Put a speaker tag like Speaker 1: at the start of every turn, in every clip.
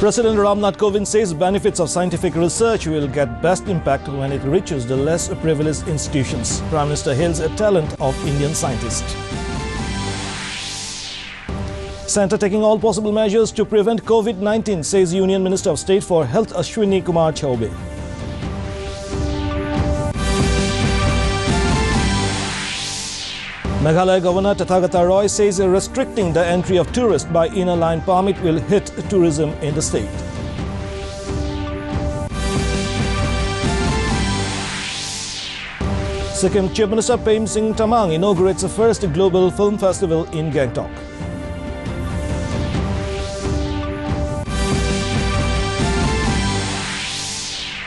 Speaker 1: President Ramnath Kovind says benefits of scientific research will get best impact when it reaches the less privileged institutions. Prime Minister hails a talent of Indian scientists. Centre taking all possible measures to prevent COVID-19, says Union Minister of State for Health Ashwini Kumar Choube. Meghalaya Governor Tathagata Roy says restricting the entry of tourists by inner line permit will hit tourism in the state. Sikkim Chief Minister Prem Singh Tamang inaugurates the first global film festival in Gangtok.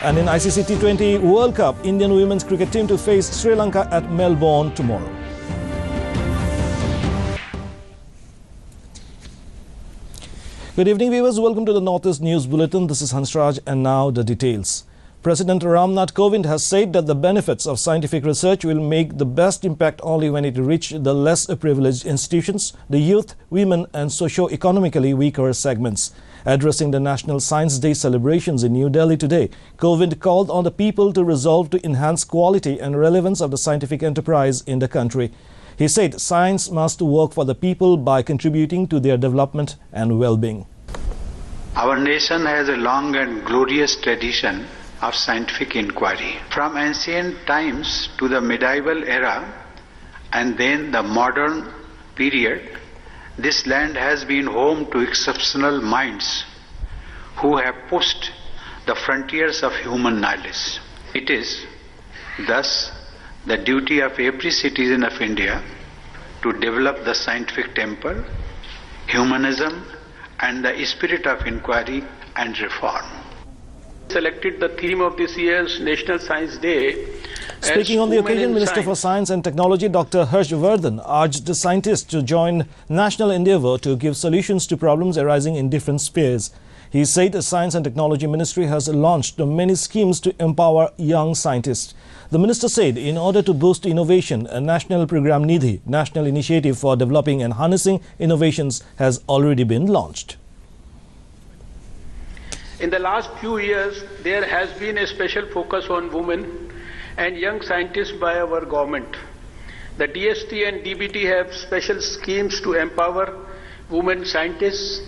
Speaker 1: And in ICC T20 World Cup, Indian women's cricket team to face Sri Lanka at Melbourne tomorrow. Good evening, viewers. Welcome to the Northeast News Bulletin. This is Hansraj, and now the details. President Ramnath Kovind has said that the benefits of scientific research will make the best impact only when it reaches the less privileged institutions, the youth, women and socio-economically weaker segments. Addressing the National Science Day celebrations in New Delhi today, Kovind called on the people to resolve to enhance quality and relevance of the scientific enterprise in the country. He said science must work for the people by contributing to their development and well-being.
Speaker 2: Our nation has a long and glorious tradition of scientific inquiry. From ancient times to the medieval era and then the modern period, this land has been home to exceptional minds who have pushed the frontiers of human knowledge. It is thus the duty of every citizen of India to develop the scientific temper, humanism, and the spirit of inquiry and reform.
Speaker 3: Selected the theme of this year's National Science Day.
Speaker 1: Speaking on the occasion, Minister for Science and Technology Dr. Harsh Vardhan urged the scientists to join national endeavour to give solutions to problems arising in different spheres. He said the Science and Technology Ministry has launched many schemes to empower young scientists. The minister said in order to boost innovation, a national program Nidhi, National Initiative for Developing and Harnessing Innovations, has already been launched.
Speaker 3: In the last few years, there has been a special focus on women and young scientists by our government. The DST and DBT have special schemes to empower women scientists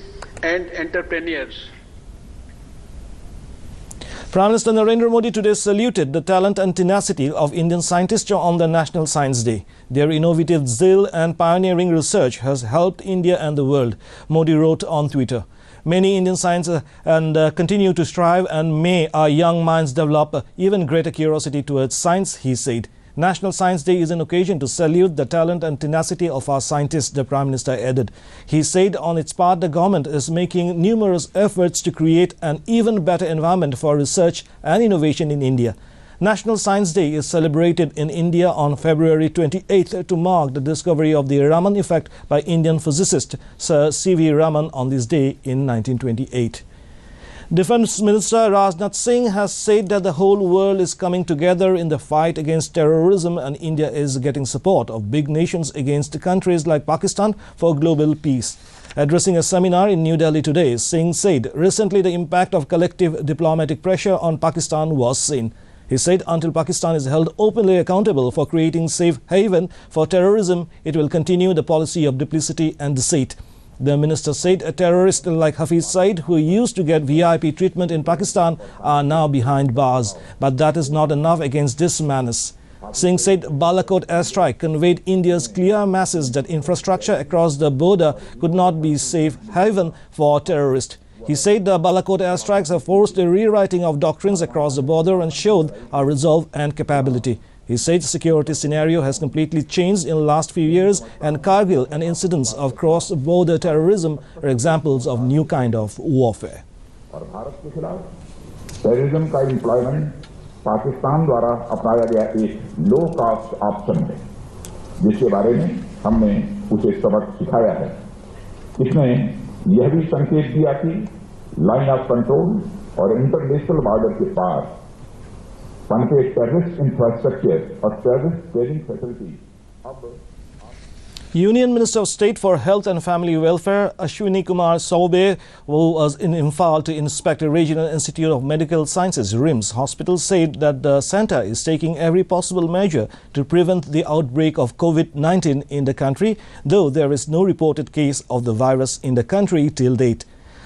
Speaker 3: and entrepreneurs.
Speaker 1: Prime Minister Narendra Modi today saluted the talent and tenacity of Indian scientists on the National Science Day. Their innovative zeal and pioneering research has helped India and the world, Modi wrote on Twitter. Many Indian scientists continue to strive, and may our young minds develop even greater curiosity towards science, he said. National Science Day is an occasion to salute the talent and tenacity of our scientists, the Prime Minister added. He said on its part the government is making numerous efforts to create an even better environment for research and innovation in India. National Science Day is celebrated in India on February 28th to mark the discovery of the Raman effect by Indian physicist Sir C.V. Raman on this day in 1928. Defence Minister Rajnath Singh has said that the whole world is coming together in the fight against terrorism, and India is getting support of big nations against countries like Pakistan for global peace. Addressing a seminar in New Delhi today, Singh said recently the impact of collective diplomatic pressure on Pakistan was seen. He said until Pakistan is held openly accountable for creating safe haven for terrorism, it will continue the policy of duplicity and deceit. The minister said a terrorist like Hafiz Saeed, who used to get VIP treatment in Pakistan, are now behind bars. But that is not enough against this menace. Singh said Balakot airstrike conveyed India's clear message that infrastructure across the border could not be safe haven for terrorists. He said the Balakot airstrikes have forced a rewriting of doctrines across the border and showed our resolve and capability. He said the security scenario has completely changed in the last few years, and Kargil and incidents of cross-border terrorism are examples of new kind of warfare.
Speaker 4: Terrorism का employment Pakistan द्वारा अपनाया गया एक लो cast option है, जिसके बारे में हमने उसे सबक सिखाया है. इसने यह भी संकेत दिया कि लाइन ऑफ कंट्रोल और इंटरनेशनल बॉर्डर के पार टेररिस्ट इंफ्रास्ट्रक्चर और टेररिस्ट ट्रेनिंग फैसिलिटी अब
Speaker 1: Union Minister of State for Health and Family Welfare, Ashwini Kumar Choube, who was in Imphal to inspect the Regional Institute of Medical Sciences, RIMS Hospital, said that the centre is taking every possible measure to prevent the outbreak of COVID-19 in the country, though there is no reported case of the virus in the country till date.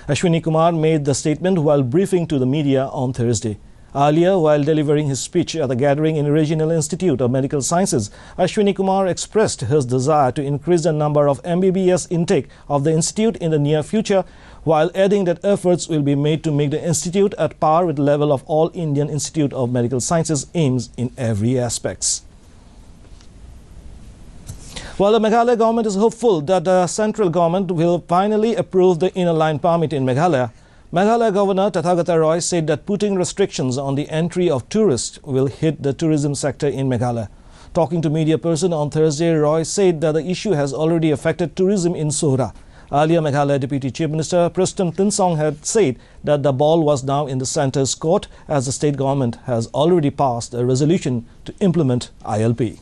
Speaker 1: Ashwini Kumar made the statement while briefing to the media on Thursday. Earlier, while delivering his speech at the gathering in Regional Institute of Medical Sciences, Ashwini Kumar expressed his desire to increase the number of MBBS intake of the institute in the near future, while adding that efforts will be made to make the institute at par with the level of all Indian Institute of Medical Sciences aims in every aspect. While the Meghalaya government is hopeful that the central government will finally approve the inner line permit in Meghalaya, Meghalaya Governor Tathagata Roy said that putting restrictions on the entry of tourists will hit the tourism sector in Meghalaya. Talking to media person on Thursday, Roy said that the issue has already affected tourism in Sohra. Earlier, Meghalaya Deputy Chief Minister Preston Tinsong had said that the ball was now in the centre's court as the state government has already passed a resolution to implement ILP.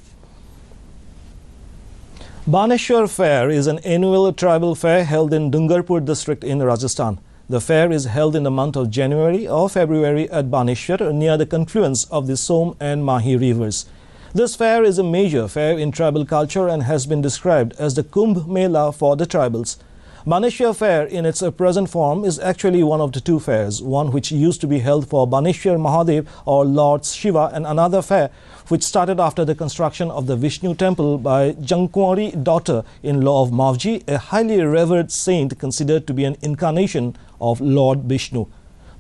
Speaker 1: Baneshwar Fair is an annual tribal fair held in Dungarpur district in Rajasthan. The fair is held in the month of January or February at Baneshwar near the confluence of the Som and Mahi rivers. This fair is a major fair in tribal culture and has been described as the Kumbh Mela for the tribals. Baneshwar Fair in its present form is actually one of the two fairs, one which used to be held for Baneshwar Mahadev or Lord Shiva, and another fair which started after the construction of the Vishnu temple by Jankwari, daughter-in-law of Mavji, a highly revered saint considered to be an incarnation of Lord Vishnu.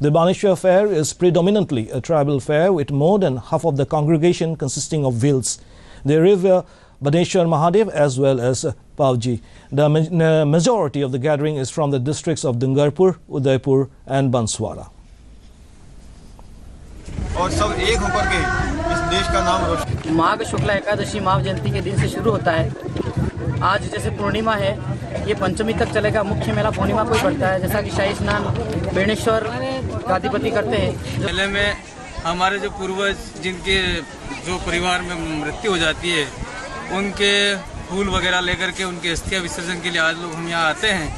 Speaker 1: The Baneshwar Fair is predominantly a tribal fair with more than half of the congregation consisting of Vils. They revere Baneshwar Mahadev as well as Pavji. The majority of the gathering is from the districts of Dungarpur, Udaipur and Banswara.
Speaker 5: माघ शुक्ला एकादशी माव जयंती के दिन से शुरू होता है। आज जैसे पूर्णिमा है, ये पंचमी तक चलेगा। मुख्य मेला पूर्णिमा को ही पड़ता है, जैसा कि शाही स्नान बेणेश्वर गादीपति करते हैं।
Speaker 6: मेले में हमारे जो पूर्वज जिनके जो परिवार में मृत्यु हो जाती है, उनके फूल वगैरह लेकर के उनके अस्थियां विसर्जन के लिए आज लोग हम यहाँ आते हैं।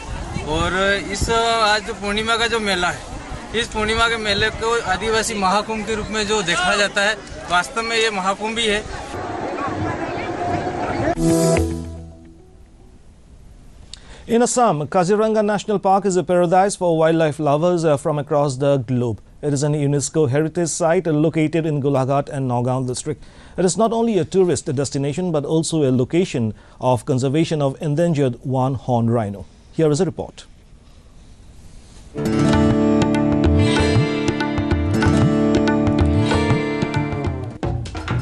Speaker 6: और इस आज जो पूर्णिमा का जो मेला है, इस पूर्णिमा के मेले को आदिवासी महाकुंभ के रूप में जो देखा जाता है, वास्तव में ये महाकुंभ ही है।
Speaker 1: In Assam, Kaziranga National Park is a paradise for wildlife lovers from across the globe. It is an UNESCO heritage site located in Golaghat and Nagaon district. It is not only a tourist destination but also a location of conservation of endangered one-horned rhino. Here is a report.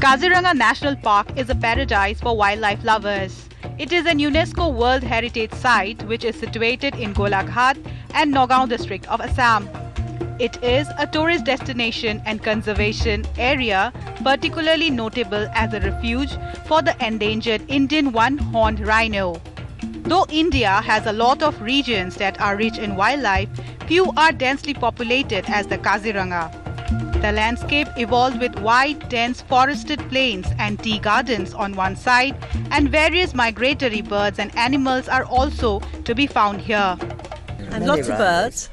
Speaker 7: Kaziranga National Park is a paradise for wildlife lovers. It is an UNESCO World Heritage Site which is situated in Golaghat and Nagaon district of Assam. It is a tourist destination and conservation area, particularly notable as a refuge for the endangered Indian one-horned rhino. Though India has a lot of regions that are rich in wildlife, few are densely populated as the Kaziranga. The landscape evolved with wide, dense forested plains and tea gardens on one side, and various migratory birds and animals are also to be found here.
Speaker 8: And lots of birds.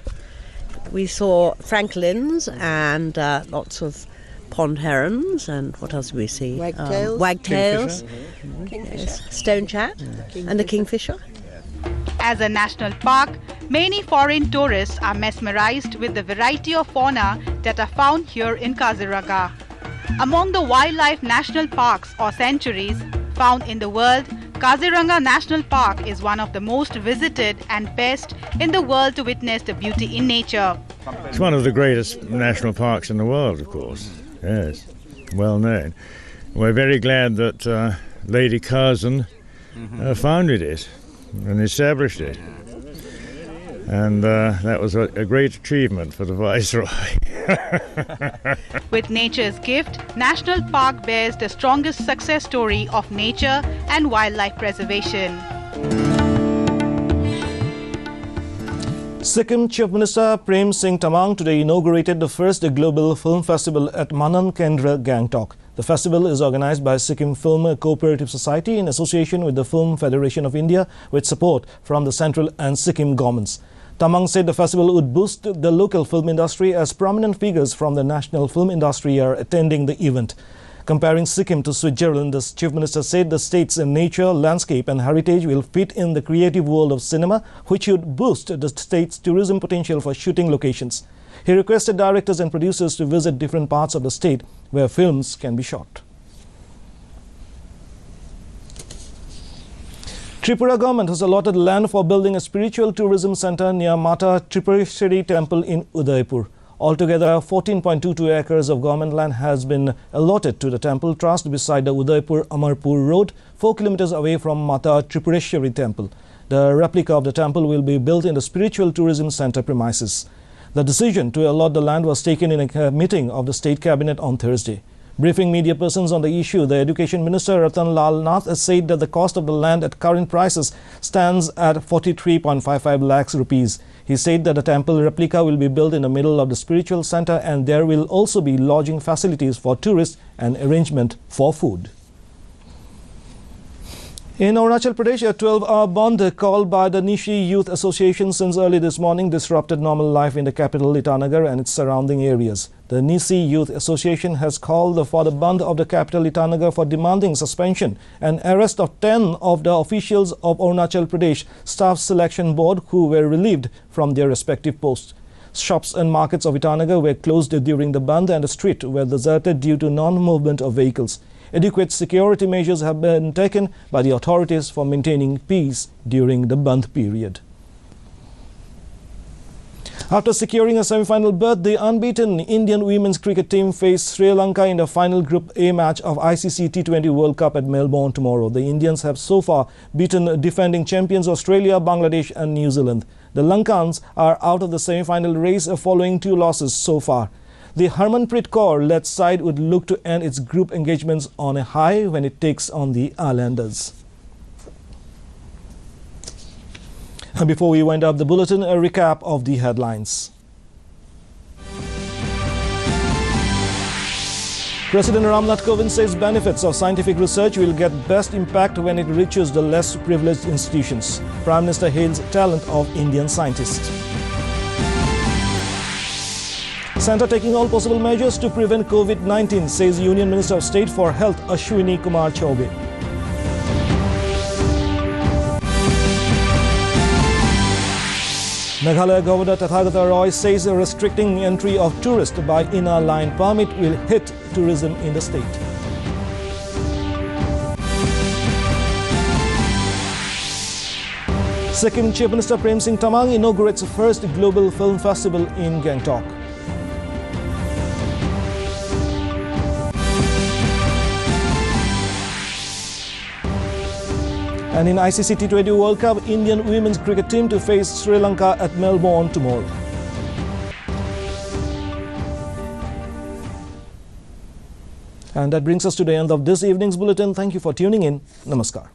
Speaker 8: We saw francolins and lots of pond herons, and what else did we see? Wagtails, yes, stonechat, and the kingfisher.
Speaker 7: As a national park, many foreign tourists are mesmerized with the variety of fauna that are found here in Kaziranga. Among the wildlife national parks or sanctuaries found in the world, Kaziranga National Park is one of the most visited and best in the world to witness the beauty in nature.
Speaker 9: It's one of the greatest national parks in the world, of course. Yes, well known. We're very glad that Lady Curzon founded it and established it. And that was a great achievement for the Viceroy.
Speaker 7: With nature's gift, National Park bears the strongest success story of nature and wildlife preservation.
Speaker 1: Sikkim Chief Minister Prem Singh Tamang today inaugurated the first global film festival at Manan Kendra, Gangtok. The festival is organized by Sikkim Film Cooperative Society in association with the Film Federation of India with support from the central and Sikkim governments. Tamang said the festival would boost the local film industry as prominent figures from the national film industry are attending the event. Comparing Sikkim to Switzerland, the Chief Minister said the state's nature, landscape and heritage will fit in the creative world of cinema, which would boost the state's tourism potential for shooting locations. He requested directors and producers to visit different parts of the state where films can be shot. Tripura government has allotted land for building a spiritual tourism centre near Mata Tripureshwari temple in Udaipur. Altogether, 14.22 acres of government land has been allotted to the temple trust beside the Udaipur-Amarpur road, 4 kilometers away from Mata Tripureshwari temple. The replica of the temple will be built in the spiritual tourism centre premises. The decision to allot the land was taken in a meeting of the state cabinet on Thursday. Briefing media persons on the issue, the Education Minister Ratan Lal Nath said that the cost of the land at current prices stands at 43.55 lakhs rupees. He said that the temple replica will be built in the middle of the spiritual center and there will also be lodging facilities for tourists and arrangement for food. In Arunachal Pradesh, a 12-hour band called by the Nishi Youth Association since early this morning disrupted normal life in the capital Itanagar and its surrounding areas. The Nishi Youth Association has called for the band of the capital Itanagar for demanding suspension and arrest of 10 of the officials of Arunachal Pradesh Staff Selection Board who were relieved from their respective posts. Shops and markets of Itanagar were closed during the band and the street were deserted due to non-movement of vehicles. Adequate security measures have been taken by the authorities for maintaining peace during the Bandh period. After securing a semi-final berth, the unbeaten Indian women's cricket team faced Sri Lanka in the final Group A match of ICC T20 World Cup at Melbourne tomorrow. The Indians have so far beaten defending champions Australia, Bangladesh and New Zealand. The Lankans are out of the semi-final race following 2 losses so far. The Harmanpreet Kaur-led side would look to end its group engagements on a high when it takes on the Islanders. Before we wind up the bulletin, a recap of the headlines. President Ramnath Kovind says benefits of scientific research will get best impact when it reaches the less privileged institutions. Prime Minister hails talent of Indian scientists. Centre taking all possible measures to prevent COVID-19, says Union Minister of State for Health Ashwini Kumar Choube. Meghalaya Governor Tathagata Roy says restricting entry of tourists by inner line permit will hit tourism in the state. Sikkim Chief Minister Prem Singh Tamang inaugurates the first global film festival in Gangtok. And in ICC T20 World Cup, Indian women's cricket team to face Sri Lanka at Melbourne tomorrow. And that brings us to the end of this evening's bulletin. Thank you for tuning in. Namaskar.